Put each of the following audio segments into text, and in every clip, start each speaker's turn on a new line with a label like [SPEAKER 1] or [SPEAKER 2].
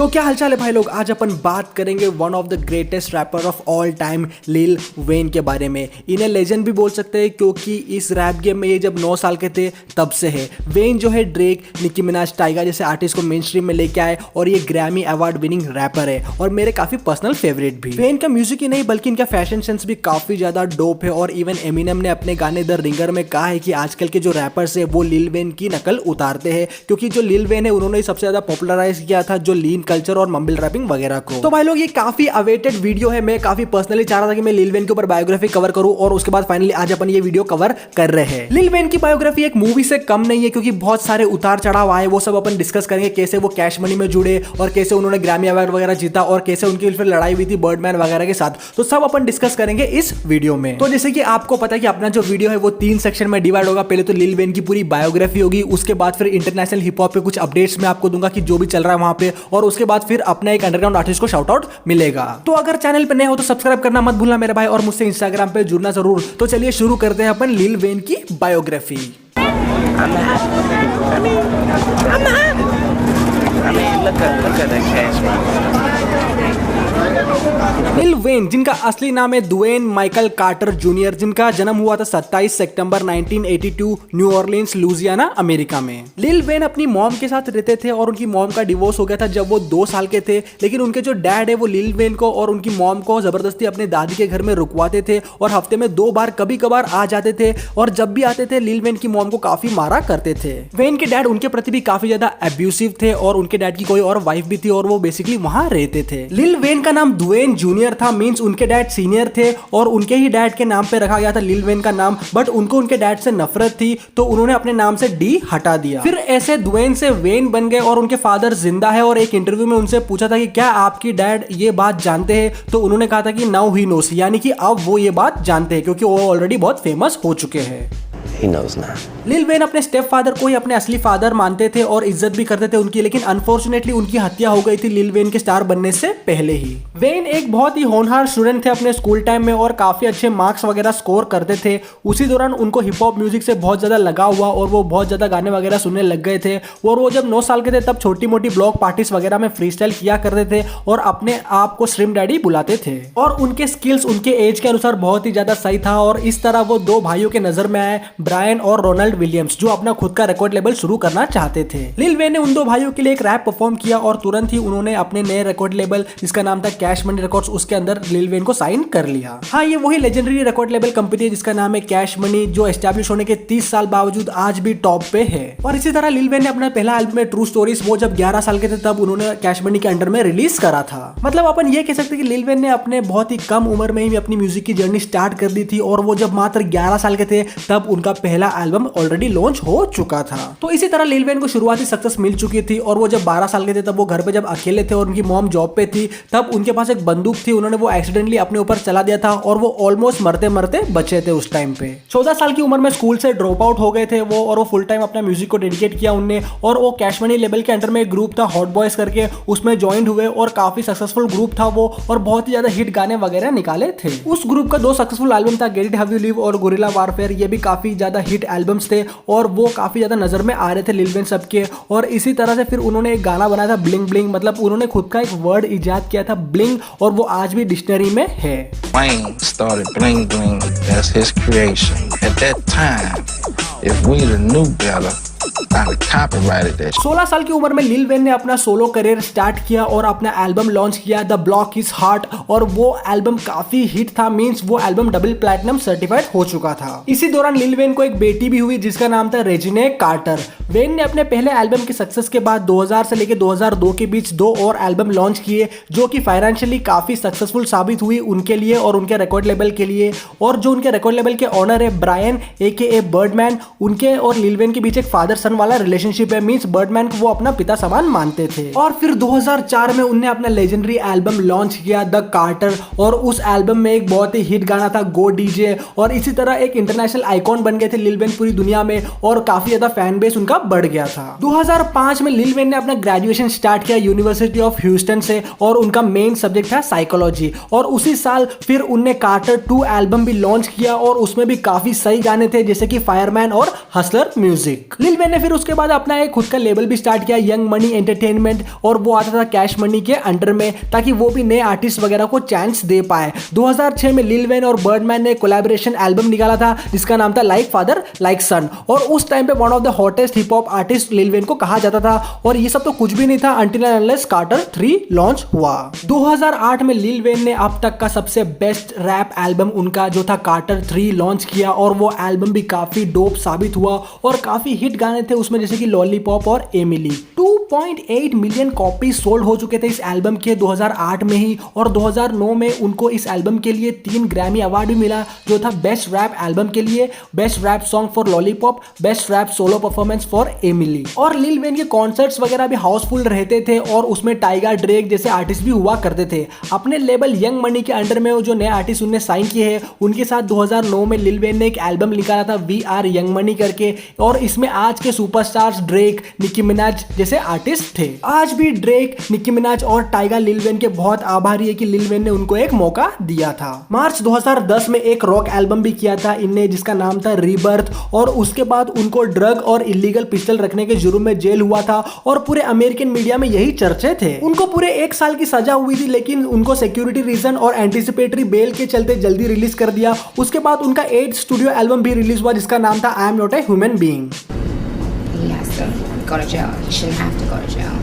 [SPEAKER 1] तो क्या हालचाल है भाई लोग, आज अपन बात करेंगे one of the greatest rapper of all time Lil Wayne के बारे में। इन्हें लेजेंड भी बोल सकते हैं क्योंकि इस रैप गेम में ये जब 9 साल के थे तब से है। वेन जो है ड्रेक, निकी मिनाज, टाइगा जैसे आर्टिस्ट को मेन स्ट्रीम में लेके आए और ये ग्रैमी अवार्ड विनिंग रैपर है और मेरे काफी पर्सनल फेवरेट भी। वेन का म्यूजिक ही नहीं बल्कि इनका फैशन सेंस भी काफी ज्यादा डोप है और इवन एमिनेम ने अपने गाने द रिंगर में कहा है कि आजकल के जो रैपर्स है वो लिल वेन की नकल उतारते हैं क्योंकि जो लिल वेन है उन्होंने सबसे ज्यादा पॉपुलराइज किया था जो लीन कल्चर और मम्बल रैपिंग वगैरह को। तो भाई लोग ये काफी अवेटेड वीडियो है। मैं काफी पर्सनली चाह रहा था कि मैं लिल वेन के ऊपर बायोग्राफी कवर करूं और उसके बाद फाइनली आज अपन ये वीडियो कवर कर रहे हैं। लिल वेन की बायोग्राफी एक मूवी से कम नहीं है क्योंकि बहुत सारे उतार चढ़ाव आए, वो सब अपन डिस्कस करेंगे। कैसे वो कैश मनी में जुड़े और कैसे उन्होंने ग्रैमी अवार्ड वगैरह जीता और कैसे उनकी फिर लड़ाई हुई थी बर्डमैन वगैरह के साथ, तो सब अपन डिस्कस करेंगे इस वीडियो में। तो जैसे कि आपको पता है कि अपना जो वीडियो है वो 3 सेक्शन में डिवाइड होगा। पहले तो लिल वेन की पूरी बायोग्राफी होगी, उसके बाद फिर इंटरनेशनल हिप हॉप पे कुछ अपडेट्स मैं आपको दूंगा कि जो भी चल रहा है वहां पे, और उसके बाद फिर अपना एक अंडरग्राउंड आर्टिस्ट को शाउट आउट मिलेगा। तो अगर चैनल पे नए हो तो सब्सक्राइब करना मत भूलना मेरे भाई, और मुझसे इंस्टाग्राम पे जुड़ना जरूर। तो चलिए शुरू करते हैं अपन लिल वेन की बायोग्राफी। लिल वेन जिनका असली नाम है दुएन माइकल कार्टर जूनियर, जिनका जन्म हुआ था 27 सितंबर 1982 न्यू ऑर्लिन्स लुजियाना अमेरिका में। लिल वेन अपनी मॉम के साथ रहते थे और उनकी मॉम का डिवोर्स हो गया था जब वो 2 साल के थे, लेकिन उनके जो डैड है वो लिल वेन को और उनकी मॉम को जबरदस्ती अपने दादी के घर में रुकवाते थे और हफ्ते में 2 बार कभी कभार आ जाते थे, और जब भी आते थे लिल वेन की मॉम को काफी मारा करते थे। वेन के डैड उनके प्रति भी काफी ज्यादा अब्यूसिव थे और उनके डैड की कोई और वाइफ भी थी और वो बेसिकली वहां रहते थे। लिल वेन का नाम दुएन जूनियर था, मींस उनके डैड सीनियर थे और उनके ही डैड के नाम पे रखा गया था लिल वेन का नाम, बट उनको उनके डैड से नफरत थी तो उन्होंने अपने नाम से डी हटा दिया। फिर ऐसे दुएन से वेन बन गए और उनके फादर जिंदा है, और एक इंटरव्यू में उनसे पूछा था कि क्या आपकी डैड ये बात जानते हैं, तो उन्होंने कहा था कि नाउ ही नोस, यानी कि अब वो ये बात जानते हैं क्योंकि वो ऑलरेडी बहुत फेमस हो चुके हैं।
[SPEAKER 2] He knows now.
[SPEAKER 1] Lil Wayne अपने स्टेप फादर को ही अपने असली फादर मानते थे और इज्जत भी करते थे उनकी, लेकिन अनफॉर्चुनेटली उनकी हत्या हो गई थी लिल वेन के स्टार बनने से पहले ही। वेन एक बहुत ही होनहार स्टूडेंट थे अपने स्कूल टाइम में और काफी अच्छे मार्क्स वगैरह स्कोर करते थे। उसी दौरान उनको हिप हॉप म्यूजिक से बहुत ज्यादा लगाव हुआ और वो बहुत ज्यादा गाने वगैरह सुनने लग गए थे, और वो जब 9 साल के थे तब छोटी मोटी ब्लॉक पार्टीज वगैरह में फ्रीस्टाइल किया करते थे और अपने आप को स्ट्रीम डैडी बुलाते थे, और उनके स्किल्स उनके एज के अनुसार बहुत ही ज्यादा सही था। और इस तरह वो 2 भाइयों के नजर में आए, ब्रायन और रोनाल्ड विलियम्स, जो अपना खुद का रिकॉर्ड लेबल शुरू करना चाहते थे। लिल वेन ने उन 2 भाइयों के लिए एक रैप परफॉर्म किया और तुरंत ही उन्होंने अपने नए रिकॉर्ड लेबल जिसका नाम था कैश मनी रिकॉर्ड्स, उसके अंदर लिल वेन को साइन कर लिया। हाँ, ये वही लेजेंडरी रिकॉर्ड लेबल कंपनी है जिसका नाम है कैश मनी, जो एस्टैब्लिश होने के 30 साल बावजूद आज भी टॉप पे है। और इसी तरह लिल वेन ने अपना पहला एल्बम है ट्रू स्टोरीज, वो जब 11 साल के थे तब उन्होंने कैश मनी के अंडर में रिलीज करा था। मतलब अपन ये कह सकते हैं कि लिल वेन ने अपने बहुत ही कम उम्र में ही अपनी म्यूजिक की जर्नी स्टार्ट कर दी थी, और वो जब मात्र 11 साल के थे तब उनका पहला एल्बम ऑलरेडी लॉन्च हो चुका था। तो इसी तरह लिल वेन को शुरुआती सक्सेस मिल चुकी थी, और वो जब 12 साल के थे तब वो घर पे जब अकेले थे और उनकी मॉम जॉब पे थी, तब उनके पास एक बंदूक थी, उन्होंने वो एक्सीडेंटली अपने ऊपर चला दिया था और वो ऑलमोस्ट मरते मरते बचे थे उस टाइम पे। 14 साल की उम्र में स्कूल से ड्रॉप आउट हो गए थे वो, और वो फुल टाइम अपना म्यूजिक को डेडिकेट किया उनने, और वो कैश मनी लेवल के अंडर में एक ग्रुप था हॉट बॉयज करके, उसमें ज्वाइन हुए और काफी सक्सेसफुल ग्रुप था वो, और बहुत ही ज्यादा हिट गाने वगैरह निकाले थे। उस ग्रुप का 2 सक्सेसफुल एल्बम था get it how you live और गोरिल्ला वारफेयर, ये भी काफी ज्यादा हिट एल्बम्स थे और वो काफी ज्यादा नजर में आ रहे थे लिल वेन सबके। और इसी तरह से फिर उन्होंने एक गाना बनाया था ब्लिंग ब्लिंग, मतलब उन्होंने खुद का एक वर्ड इजाद किया था ब्लिंग, और वो आज भी डिक्शनरी में है।
[SPEAKER 3] Wayne started bling bling, that's his creation. At that time, if we'd have knew better, I'd have copyrighted that.
[SPEAKER 1] 16 साल की उम्र में लिल वेन ने अपना सोलो करियर स्टार्ट किया और अपना एल्बम लॉन्च किया द ब्लॉक इज हार्ट, और वो एल्बम काफी हिट था, मींस वो एल्बम डबल प्लैटिनम सर्टिफाइड हो चुका था। इसी दौरान लिल वेन को एक बेटी भी हुई जिसका नाम था रेजिने कार्टर। वेन ने अपने पहले एल्बम के सक्सेस के बाद 2000 से लेकर 2002 के बीच 2 और एल्बम लॉन्च किए जो कि फाइनेंशियली काफी सक्सेसफुल साबित हुई उनके लिए और उनके रिकॉर्ड लेबल के लिए। और जो उनके रिकॉर्ड लेबल के ऑनर है ब्रायन AKA बर्डमैन, उनके और लिल वेन के बीच एक फादर सन वाला रिलेशनशिप है, मींस बर्डमैन को वो अपना पिता समान मानते थे। और फिर 2004 में उनने अपना लेजेंडरी एल्बम लॉन्च किया द कार्टर, और उस एल्बम में एक बहुत ही हिट गाना था गो डीजे, और इसी तरह एक इंटरनेशनल आइकॉन बन गए थे लिल वेन पूरी दुनिया में, और काफी ज्यादा फैन बेस उनका बढ़ गया था। 2005 में लिल वेन ने अपना ग्रेजुएशन स्टार्ट किया यूनिवर्सिटी ऑफ ह्यूस्टन से, और उनका मेन सब्जेक्ट था साइकोलॉजी। और उसी साल फिर उनने कार्टर 2 एल्बम भी लॉन्च किया, और उसमें भी काफी सही गाने थे जैसे कि फायरमैन और हसलर म्यूजिक। लिल वेन ने फिर उसके बाद अपना एक खुद का लेबल भी स्टार्ट किया, यंग मनी एंटरटेनमेंट, और वो आता था कैश मनी के अंडर में, ताकि वो भी नए आर्टिस्ट वगैरह को चांस दे पाए। 2006 में लिल वेन और बर्डमैन ने कोलैबोरेशन एल्बम निकाला था जिसका नाम था लाइक फादर लाइक सन, और उस टाइम पे one of the hottest hip hop artist Lil Wayne को कहा जाता था। और ये सब तो कुछ भी नहीं था until and unless Carter 3 launch हुआ। 2008 में लिल वेन ने अब तक का सबसे बेस्ट रैप एल्बम उनका जो था कार्टर 3 लॉन्च किया, और वो एल्बम भी काफी डोप साबित हुआ और काफी हिट गाने थे उसमें, जैसे कि लॉलीपॉप और एमिली। 2.8 मिलियन कॉपी सोल्ड हो चुके थे इस एल्बम के 2008 में ही, और 2009 में उनको इस एल्बम के लिए 3 ग्रैमी अवार्ड भी मिला, जो था बेस्ट रैप एल्बम के लिए, best rap song for Lollipop, best rap solo performance for A Milli. और लिल वेन के कॉन्सर्ट्स वगैरह भी हाउसफुल रहते थे, और उसमें टाइगा, ड्रेक जैसे आर्टिस्ट भी हुआ करते थे। अपने लेबल यंग मनी के अंडर में जो नए आर्टिस्ट उन्हें साइन किए हैं उनके साथ 2009 में लिल वेन ने एक एल्बम निकाला था वी आर यंग मनी करके, और इसमें आज के सुपरस्टार्स ड्रेक, निकी मिनाज जैसे आर्टिस्ट थे। आज भी ड्रेक, निकी मिनाज और टाइगा लिल वेन के बहुत आभारी है कि लिल वेन ने उनको एक मौका दिया था। मार्च 2010 में एक रॉक एल्बम भी किया था इनने जिसका नाम था रीबर्थ, और उसके बाद उनको ड्रग और इलीगल पिस्टल रखने के जुर्म में जेल हुआ था, और पूरे अमेरिकन मीडिया में यही चर्चे थे। उनको पूरे 1 साल की सजा हुई थी, लेकिन उनको सिक्योरिटी रीजन और एंटिसिपेटरी बेल के चलते जल्दी रिलीज कर दिया। उसके बाद उनका 8th स्टूडियो एल्बम भी रिलीज हुआ जिसका नाम था I am not a human being.
[SPEAKER 2] He has to go to jail. He shouldn't have to go to jail.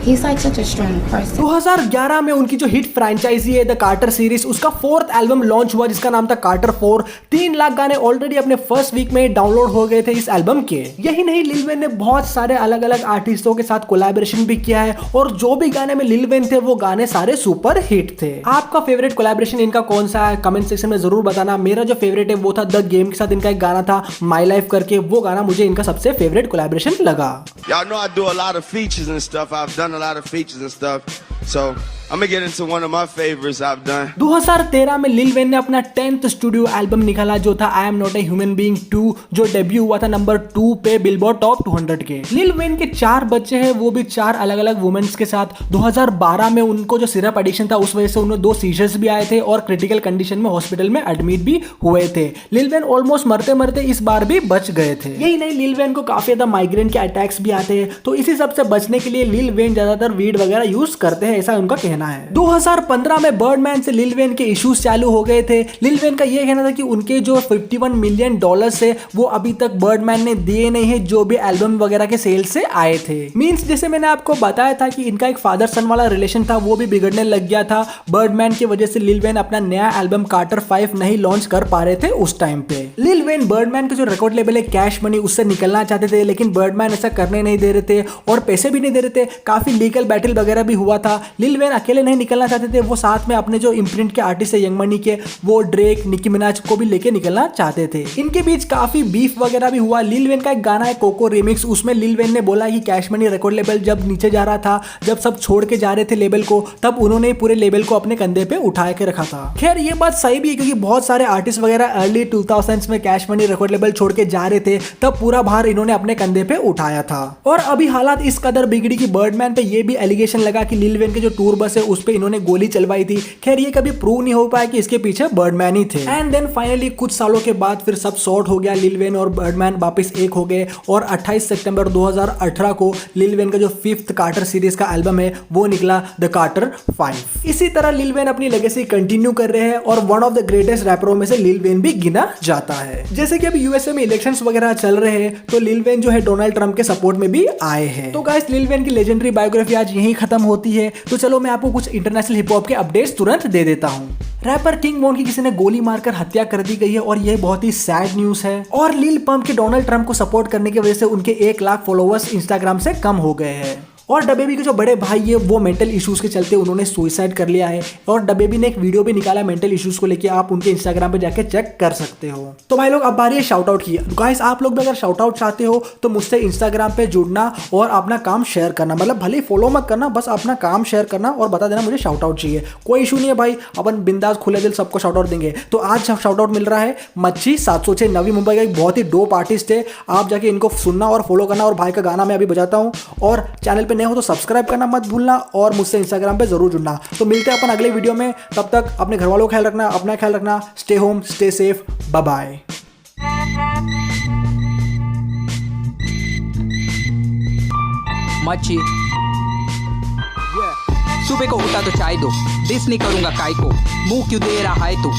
[SPEAKER 2] He's like such a strong person.
[SPEAKER 1] 2011 में उनकी जो हिट फ्रेंचाइजी है the quarter series, उसका 4th album launch हुआ जिसका नाम था quarter 4। 3 lakh गाने ऑलरेडी अपने फर्स्ट वीक में डाउनलोड हो गए थे इस एल्बम के। यही नहीं, लिल वेन ने बहुत सारे अलग अलग आर्टिस्टों के साथ कोलैबोरेशन भी किया है, और जो भी गाने में लिल वेन थे वो गाने सारे सुपर हिट थे। आपका फेवरेट कोलैबोरेशन इनका कौन सा है कमेंट सेक्शन में जरूर बताना। मेरा जो फेवरेट है वो था द गेम के साथ इनका एक गाना था माई लाइफ करके, वो गाना मुझे इनका सबसे फेवरेट कोलैबोरेशन लगा।
[SPEAKER 4] Y'all know I do a lot of features and stuff. I've done a lot of features and stuff. So I'm gonna get into one of my favorites I've done.
[SPEAKER 1] 2013 में Lil Wayne ने अपना 10th studio album निकाला जो था I am not a human being 2, जो debut हुआ था number 2 पे बिलबोर्ड टॉप 200 के। लिल वेन के 4 बच्चे हैं, वो भी 4 अलग अलग वुमेन्स के साथ। 2012 में उनको जो सिरप एडिक्शन था उस वजह से उन्हें 2 सीजर्स भी आए थे और क्रिटिकल कंडीशन में हॉस्पिटल में एडमिट भी हुए थे। लिल वेन ऑलमोस्ट मरते मरते इस बार भी बच गए थे। यही नहीं, लिल वेन को काफी ज्यादा माइग्रेन के अटैक्स भी आते हैं, तो इसी सब से बचने के लिए लिल वेन ज्यादातर वीड वगैरह यूज करते हैं, ऐसा उनका कहना है। 2015 में बर्डमैन से लिल वेन के इश्यूज चालू हो गए थे। लिल वेन का यह कहना था कि उनके जो $51 मिलियन है वो अभी तक बर्डमैन ने दिए नहीं है, जो भी एल्बम वगैरह के सेल से आए थे। मींस जैसे मैंने आपको बताया था कि इनका एक फादर सन वाला रिलेशन था, वो भी बिगड़ने लग गया था बर्डमैन की वजह से। लिल वेन अपना नया एल्बम कार्टर 5 नहीं लॉन्च कर पा रहे थे उस टाइम पे। लिल वेन बर्डमैन का जो रिकॉर्ड लेबल है कैश मनी, उससे निकलना चाहते थे, लेकिन बर्डमैन ऐसा करने नहीं दे रहे थे और पैसे भी नहीं दे रहे थे। काफी लीगल बैटल वगैरह भी हुआ था। लिल वेन अकेले नहीं निकलना चाहते थे, वो साथ में अपने जो इम्प्रिंट के आर्टिस्ट है यंग मनी के, वो ड्रेक, निकी मिनाज को भी लेके निकलना चाहते थे। इनके बीच काफी बीफ वगैरह भी हुआ। लिल वेन का एक गाना है कोको रिमिक्स, उसमें लिल वेन ने बोला कि कैश मनी रिकॉर्ड लेबल जब नीचे जा रहा था, जब सब छोड़ के जा रहे थे लेबल को, तब उन्होंने पूरे लेबल को अपने कंधे पे उठा के रखा था। खैर ये बात सही भी है, क्योंकि बहुत सारे आर्टिस्ट वगैरह अर्ली 2000s में कैश मनी रिकॉर्ड लेबल छोड़ के जा रहे थे, तब पूरा भार इन्होंने अपने कंधे पे उठाया था। और अभी हालात इस कदर बिगड़ी कि बर्डमैन पे ये भी एलिगेशन लगा कि लिल वेन के जो टूर बस है उस पे इन्होंने गोली चलवाई थी। खैर ये कभी प्रूव नहीं हो पाया कि इसके पीछे बर्डमैन ही थे। एंड देन फाइनली कुछ सालों के बाद फिर सब सॉर्ट हो गया, लिल वेन और बर्डमैन वापस एक हो गए, और 28 सितंबर 2018 को लिल वेन का जो 5th कार्टर सीरीज का एल्बम है वो निकला द कार्टर 5। इसी तरह लिल वेन अपनी लेगेसी कंटिन्यू कर रहे हैं, और वन ऑफ द ग्रेटेस्ट रैपरों में से लिल वेन भी गिना जाता है। जैसे कि अभी यूएसए में इलेक्शंस वगैरह चल रहे हैं, तो लिल वेन जो है डोनाल्ड ट्रंप के सपोर्ट में भी आए हैं। तो गाइस लिल वेन की लेजेंडरी बायोग्राफी आज यहीं खत्म होती है। तो चलो मैं आपको कुछ इंटरनेशनल हिप हॉप के अपडेट्स तुरंत दे देता हूं। रैपर किंग वॉन की किसी ने गोली मारकर हत्या कर दी गई है, और यह बहुत ही सैड न्यूज है। और लिल पंप के डोनाल्ड ट्रंप को सपोर्ट करने की वजह से उनके 1 लाख फॉलोअर्स इंस्टाग्राम से कम हो गए हैं। और डब्बेबी के जो बड़े भाई है वो मेंटल इश्यूज के चलते उन्होंने सुसाइड कर लिया है, और डब्बेबी ने एक वीडियो भी निकाला मेंटल इश्यूज को लेके, आप उनके इंस्टाग्राम पे जाके चेक कर सकते हो। तो भाई लोग अब बारी है शाउट आउट की। गाइस आप लोग भी अगर शाउट आउट चाहते हो तो मुझसे इंस्टाग्राम पे जुड़ना और अपना काम शेयर करना, मतलब भले फॉलो मत करना, बस अपना काम शेयर करना और बता देना मुझे शाउट आउट चाहिए। कोई इशू नहीं है भाई, अपन बिंदास खुले दिल सबको शाउट आउट देंगे। तो आज शाउट आउट मिल रहा है मच्छी 706, नवी मुंबई का एक बहुत ही डोप आर्टिस्ट है। आप जाके इनको सुनना और फॉलो करना, और भाई का गाना मैं अभी बजाता हूँ। और चैनल पे नए हो तो सब्सक्राइब करना मत भूलना, और मुझसे इंस्टाग्राम पे जरूर जुड़ना। तो मिलते हैं अपन अगले वीडियो में, तब तक अपने घर वालों का ख्याल रखना, अपना ख्याल रखना। Stay home, stay safe, bye bye.
[SPEAKER 5] मच्छी सुबह को होता तो चाय दो, डिस नहीं करूंगा काय को, मुंह क्यों दे रहा है तू।